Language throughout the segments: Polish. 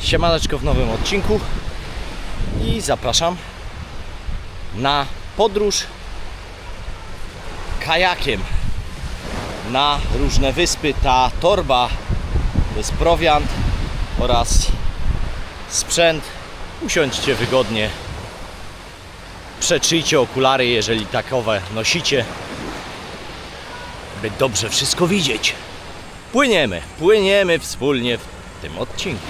Siemaneczko w nowym odcinku i zapraszam na podróż kajakiem na różne wyspy. Ta torba to jest prowiant oraz sprzęt. Usiądźcie wygodnie, przetrzyjcie okulary, jeżeli takowe nosicie, by dobrze wszystko widzieć. Płyniemy wspólnie w tym odcinku.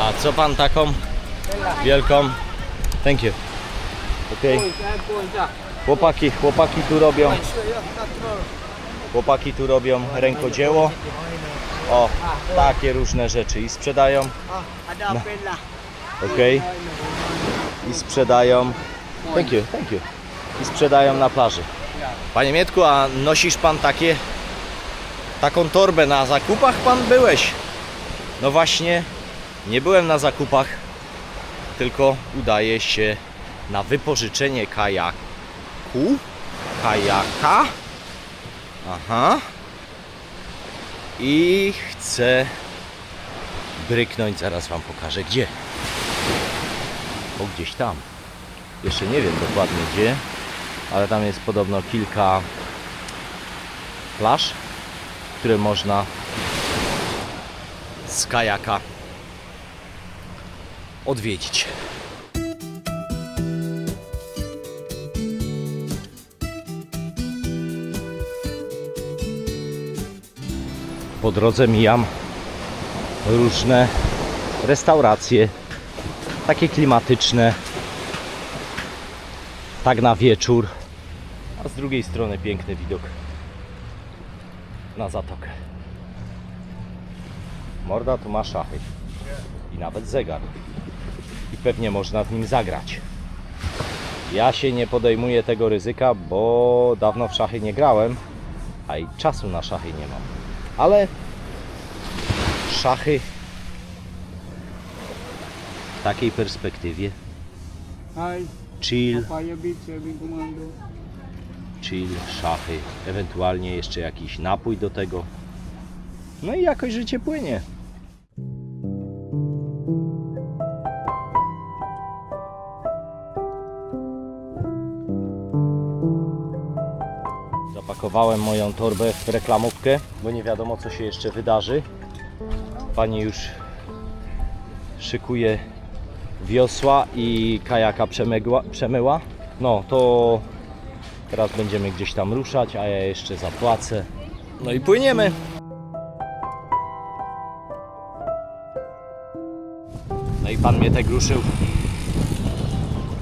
A co pan taką wielką? Thank you. Okay. Chłopaki tu robią. Chłopaki tu robią rękodzieło. O, takie różne rzeczy i sprzedają. Okej. I sprzedają. Thank you. I sprzedają na plaży. Panie Mietku, a nosisz pan taką torbę na zakupach? Pan byłeś? No właśnie, nie byłem na zakupach, tylko udaje się na wypożyczenie kajaka. Aha. I chcę bryknąć, zaraz wam pokażę gdzie. Bo gdzieś tam. Jeszcze nie wiem dokładnie gdzie, ale tam jest podobno kilka plaż, które można z kajaka odwiedzić. Po drodze mijam różne restauracje, takie klimatyczne, tak na wieczór, a z drugiej strony piękny widok na zatokę. Morda tu ma szachy i nawet zegar i pewnie można w nim zagrać. Ja się nie podejmuję tego ryzyka, bo dawno w szachy nie grałem, a i czasu na szachy nie mam. Ale szachy w takiej perspektywie chill, szachy, ewentualnie jeszcze jakiś napój do tego. No i jakoś życie płynie. Zapakowałem moją torbę w reklamówkę, bo nie wiadomo co się jeszcze wydarzy. Pani już szykuje wiosła i kajaka przemyła. No to teraz będziemy gdzieś tam ruszać, a ja jeszcze zapłacę. No i płyniemy. No i pan Mietek ruszył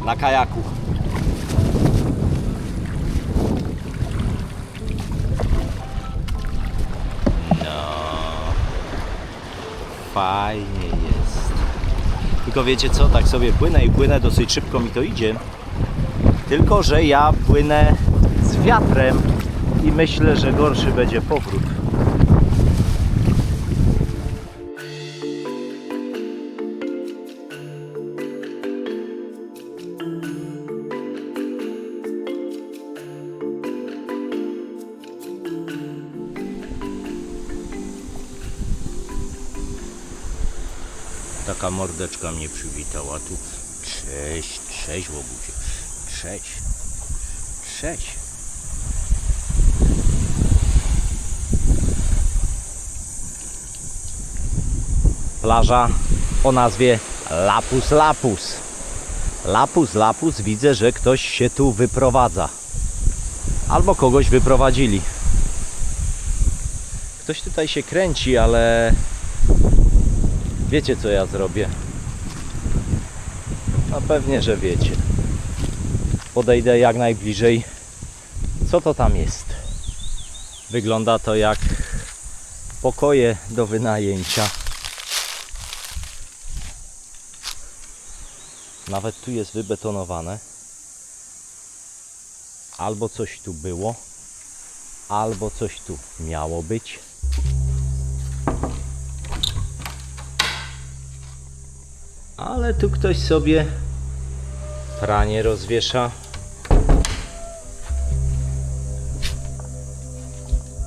na kajaku. Fajnie jest. Tylko wiecie co, tak sobie płynę, dosyć szybko mi to idzie. Tylko że ja płynę z wiatrem i myślę, że gorszy będzie powrót. Taka mordeczka mnie przywitała tu. Cześć łobuzie. Cześć. Plaża o nazwie Lapus. Widzę, że ktoś się tu wyprowadza. Albo kogoś wyprowadzili. Ktoś tutaj się kręci, ale wiecie co ja zrobię? No pewnie, że wiecie. Podejdę jak najbliżej. Co to tam jest? Wygląda to jak pokoje do wynajęcia. Nawet tu jest wybetonowane. Albo coś tu było, albo coś tu miało być. Ale tu ktoś sobie pranie rozwiesza.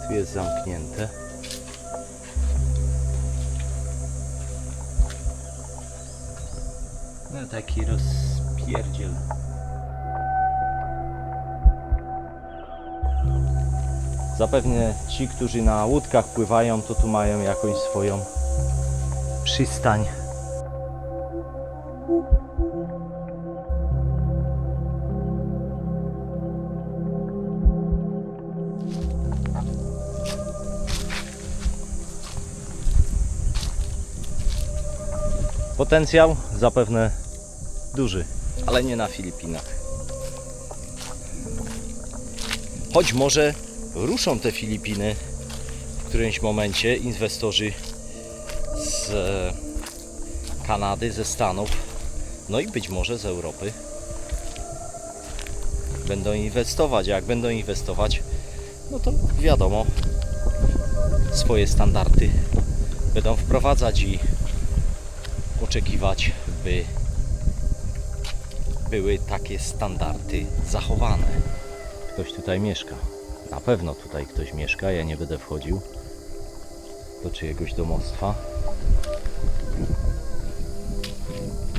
Tu jest zamknięte. No taki rozpierdziel. Zapewne ci, którzy na łódkach pływają, to tu mają jakąś swoją przystań. Potencjał zapewne duży, ale nie na Filipinach. Choć może ruszą te Filipiny w którymś momencie inwestorzy z Kanady, ze Stanów, no i być może z Europy będą inwestować. Jak będą inwestować, no to wiadomo, swoje standardy będą wprowadzać i oczekiwać, by były takie standardy zachowane. Ktoś tutaj mieszka. Na pewno tutaj ktoś mieszka. Ja nie będę wchodził do czyjegoś domostwa.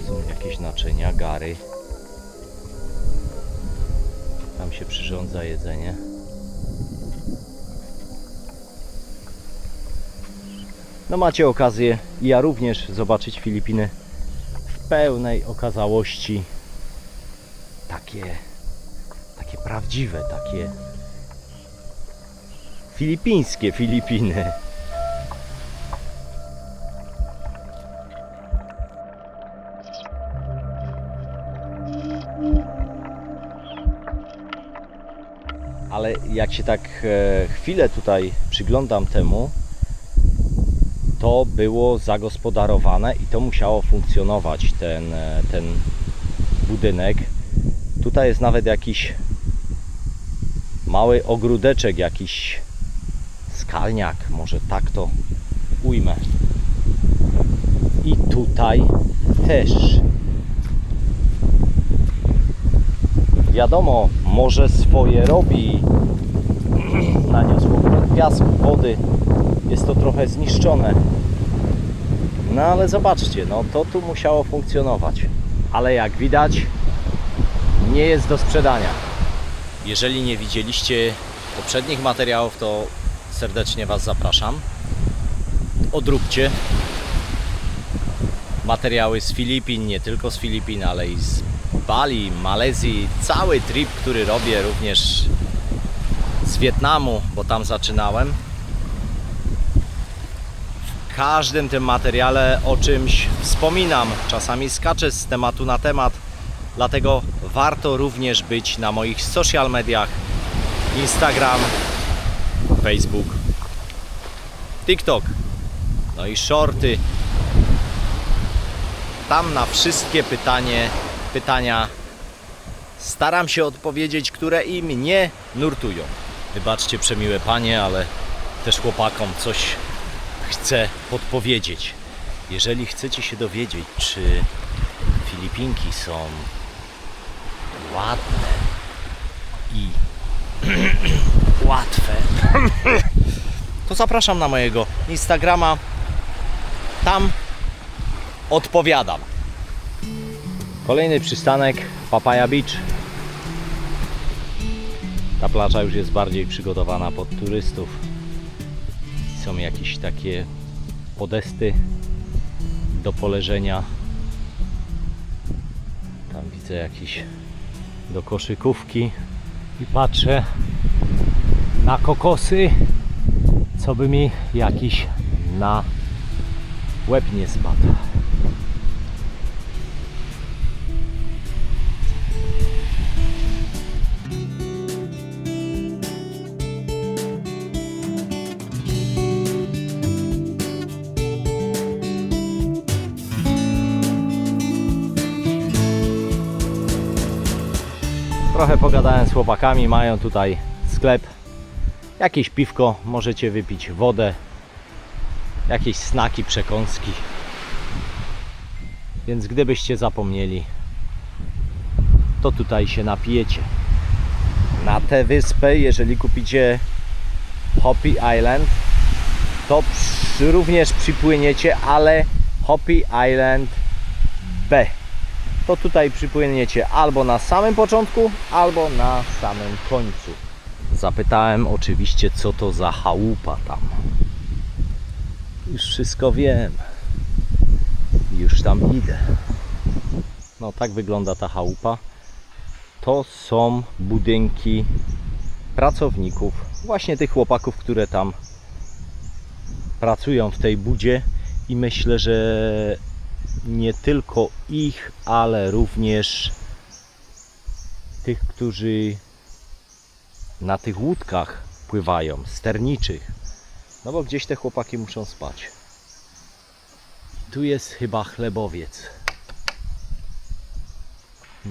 Są jakieś naczynia, gary. Tam się przyrządza jedzenie. No macie okazję, i ja również, zobaczyć Filipiny w pełnej okazałości. Takie prawdziwe, takie filipińskie Filipiny. Ale jak się tak chwilę tutaj przyglądam temu, to było zagospodarowane i to musiało funkcjonować, ten budynek. Tutaj jest nawet jakiś mały ogródeczek, jakiś skalniak, może tak to ujmę. I tutaj też. Wiadomo, morze swoje robi. Naniosło piasku, wody. Jest to trochę zniszczone. No ale zobaczcie, no to tu musiało funkcjonować. Ale jak widać, nie jest do sprzedania. Jeżeli nie widzieliście poprzednich materiałów, to serdecznie Was zapraszam. Odróbcie materiały z Filipin, nie tylko z Filipin, ale i z Bali, Malezji. Cały trip, który robię, również z Wietnamu, bo tam zaczynałem. W każdym tym materiale o czymś wspominam. Czasami skaczę z tematu na temat. Dlatego warto również być na moich social mediach: Instagram, Facebook, TikTok, no i shorty. Tam na wszystkie pytania staram się odpowiedzieć, które im nie nurtują. Wybaczcie, przemiłe panie, ale też chłopakom coś chcę podpowiedzieć. Jeżeli chcecie się dowiedzieć, czy Filipinki są ładne i łatwe, to zapraszam na mojego Instagrama. Tam odpowiadam. Kolejny przystanek, Papaya Beach. Ta plaża już jest bardziej przygotowana pod turystów. Są jakieś takie podesty do poleżenia. Tam widzę jakieś do koszykówki i patrzę na kokosy, co by mi jakiś na łeb nie spadł. Trochę pogadałem z chłopakami, mają tutaj sklep, jakieś piwko, możecie wypić, wodę, jakieś snaki, przekąski. Więc gdybyście zapomnieli, to tutaj się napijecie. Na tę wyspę, jeżeli kupicie Hopi Island, to również przypłyniecie, ale Hopi Island B. To tutaj przypłyniecie albo na samym początku, albo na samym końcu. Zapytałem oczywiście, co to za chałupa tam. Już wszystko wiem. Już tam idę. No tak wygląda ta chałupa. To są budynki pracowników, właśnie tych chłopaków, które tam pracują w tej budzie, i myślę, że nie tylko ich, ale również tych, którzy na tych łódkach pływają, sterniczych. No bo gdzieś te chłopaki muszą spać. Tu jest chyba chlebowiec.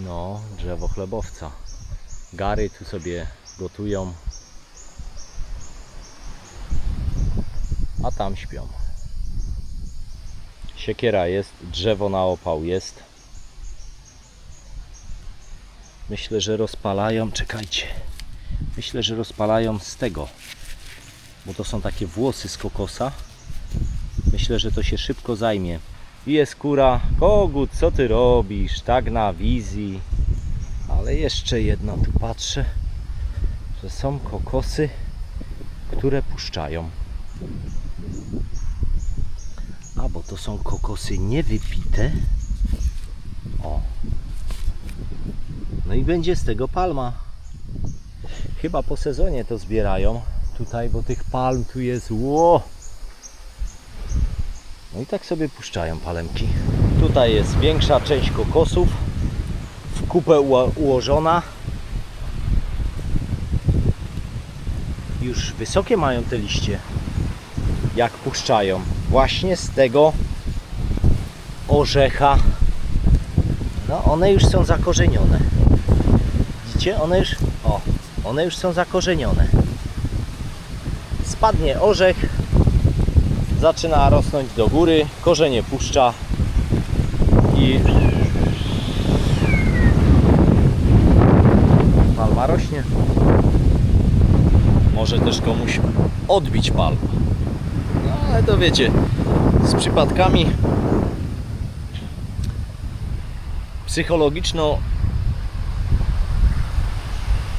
No, drzewo chlebowca. Gary tu sobie gotują. A tam śpią. Siekiera jest, drzewo na opał jest. Myślę, że rozpalają, czekajcie. Myślę, że rozpalają z tego, bo to są takie włosy z kokosa. Myślę, że to się szybko zajmie. I jest kura. Kogut, co ty robisz? Tak na wizji. Ale jeszcze jedno, tu patrzę, że są kokosy, które puszczają. A, bo to są kokosy niewypite. O. No i będzie z tego palma. Chyba po sezonie to zbierają tutaj, bo tych palm tu jest. Ło! No i tak sobie puszczają palemki. Tutaj jest większa część kokosów, w kupę ułożona. Już wysokie mają te liście, jak puszczają. Właśnie z tego orzecha. No one już są zakorzenione. Widzicie? One już są zakorzenione. Spadnie orzech, zaczyna rosnąć do góry, korzenie puszcza i palma rośnie. Może też komuś odbić palmę. No ale to wiecie, z przypadkami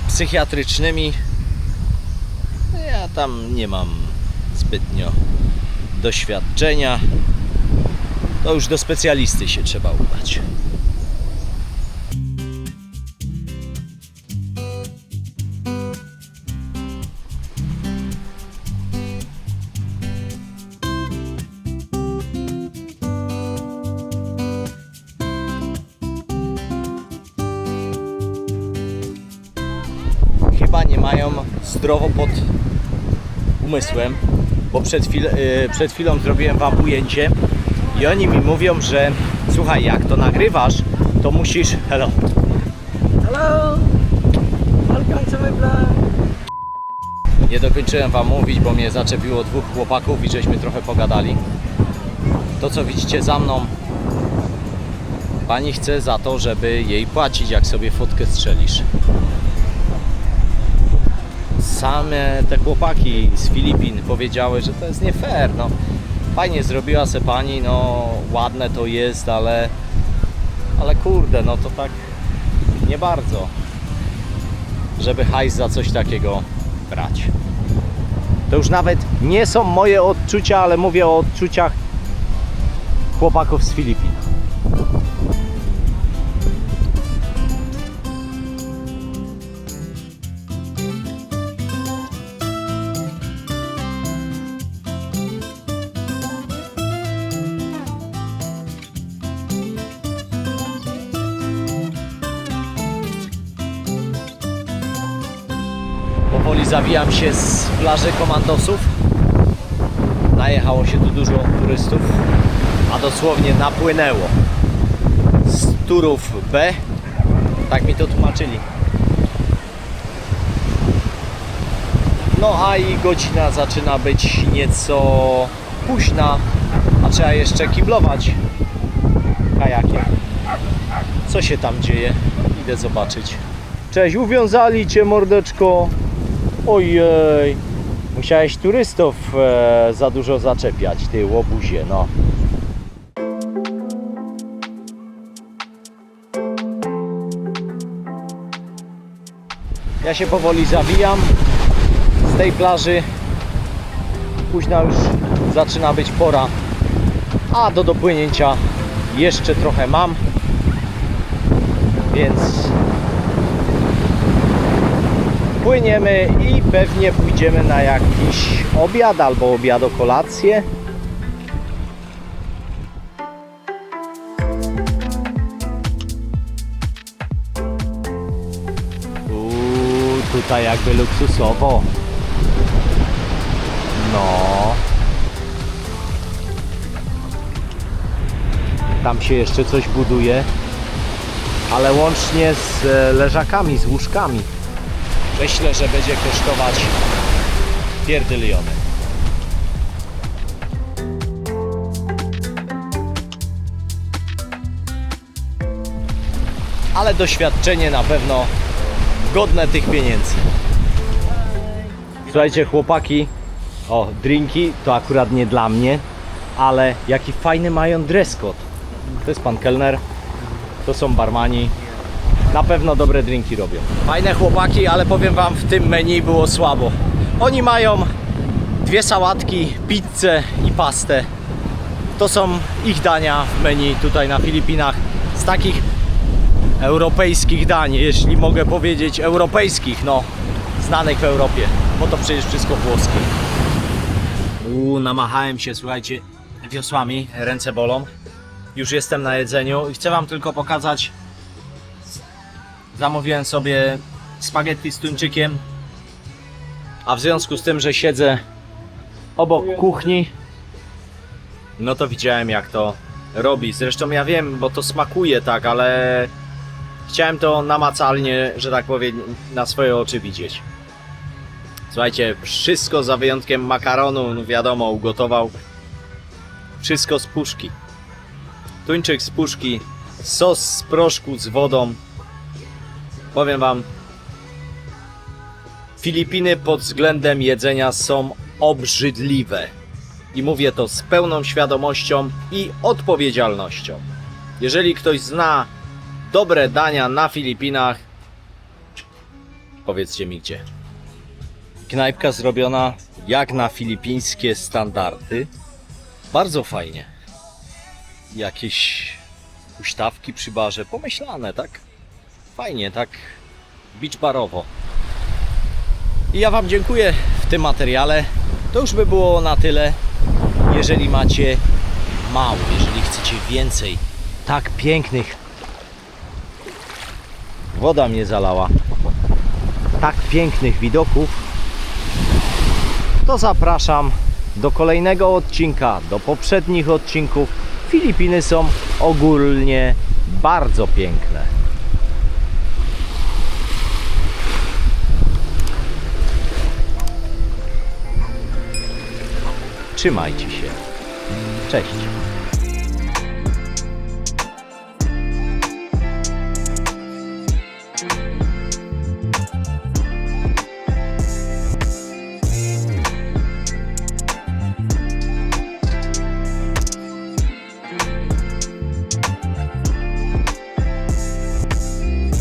psychiatrycznymi ja tam nie mam zbytnio doświadczenia. To już do specjalisty się trzeba udać. Chyba nie mają zdrowo pod umysłem, bo przed chwilą zrobiłem wam ujęcie i oni mi mówią, że słuchaj, jak to nagrywasz, to musisz... Hello. Hello. Welcome to my vlog. Nie dokończyłem wam mówić, bo mnie zaczepiło dwóch chłopaków i żeśmy trochę pogadali. To, co widzicie za mną, pani chce za to, żeby jej płacić, jak sobie fotkę strzelisz. Same te chłopaki z Filipin powiedziały, że to jest nie fair. No, fajnie zrobiła se pani, no ładne to jest, ale kurde, no to tak nie bardzo, żeby hajs za coś takiego brać. To już nawet nie są moje odczucia, ale mówię o odczuciach chłopaków z Filipin. Powoli zawijam się z plaży Komandosów. Najechało się tu dużo turystów, a dosłownie napłynęło z turów B. Tak mi to tłumaczyli. No a i godzina zaczyna być nieco późna, a trzeba jeszcze kiblować kajakiem. Co się tam dzieje? Idę zobaczyć. Cześć, uwiązali cię, mordeczko. Ojej. Musiałeś turystów za dużo zaczepiać, ty łobuzie, no. Ja się powoli zawijam z tej plaży. Późna już zaczyna być pora, a do dopłynięcia jeszcze trochę mam, więc płyniemy i pewnie pójdziemy na jakiś obiad albo obiado-kolację. Tutaj jakby luksusowo. No. Tam się jeszcze coś buduje, ale łącznie z leżakami, z łóżkami. Myślę, że będzie kosztować pierdyliony. Ale doświadczenie na pewno godne tych pieniędzy. Słuchajcie, chłopaki, o, drinki to akurat nie dla mnie, ale jaki fajny mają dress code. To jest pan kelner, to są barmani. Na pewno dobre drinki robią. Fajne chłopaki, ale powiem wam, w tym menu było słabo. Oni mają 2 sałatki, pizzę i pastę. To są ich dania w menu tutaj na Filipinach. Z takich europejskich dań, jeśli mogę powiedzieć europejskich, no, znanych w Europie, bo to przecież wszystko włoskie. Namachałem się, słuchajcie, wiosłami, ręce bolą. Już jestem na jedzeniu i chcę wam tylko pokazać. Zamówiłem sobie spaghetti z tuńczykiem, a w związku z tym, że siedzę obok kuchni, no to widziałem, jak to robi. Zresztą ja wiem, bo to smakuje tak, ale chciałem to namacalnie, że tak powiem, na swoje oczy widzieć. Słuchajcie, wszystko za wyjątkiem makaronu, no wiadomo, ugotował. Wszystko z puszki. Tuńczyk z puszki, sos z proszku z wodą. Powiem wam, Filipiny pod względem jedzenia są obrzydliwe. I mówię to z pełną świadomością i odpowiedzialnością. Jeżeli ktoś zna dobre dania na Filipinach, powiedzcie mi gdzie. Knajpka zrobiona jak na filipińskie standardy. Bardzo fajnie. Jakieś huśtawki przy barze, pomyślane, tak? Fajnie, tak beach barowo. I ja wam dziękuję w tym materiale. To już by było na tyle. Jeżeli macie mało, jeżeli chcecie więcej tak pięknych, woda mnie zalała, tak pięknych widoków, to zapraszam do kolejnego odcinka, do poprzednich odcinków. Filipiny są ogólnie bardzo piękne. Trzymajcie się. Cześć.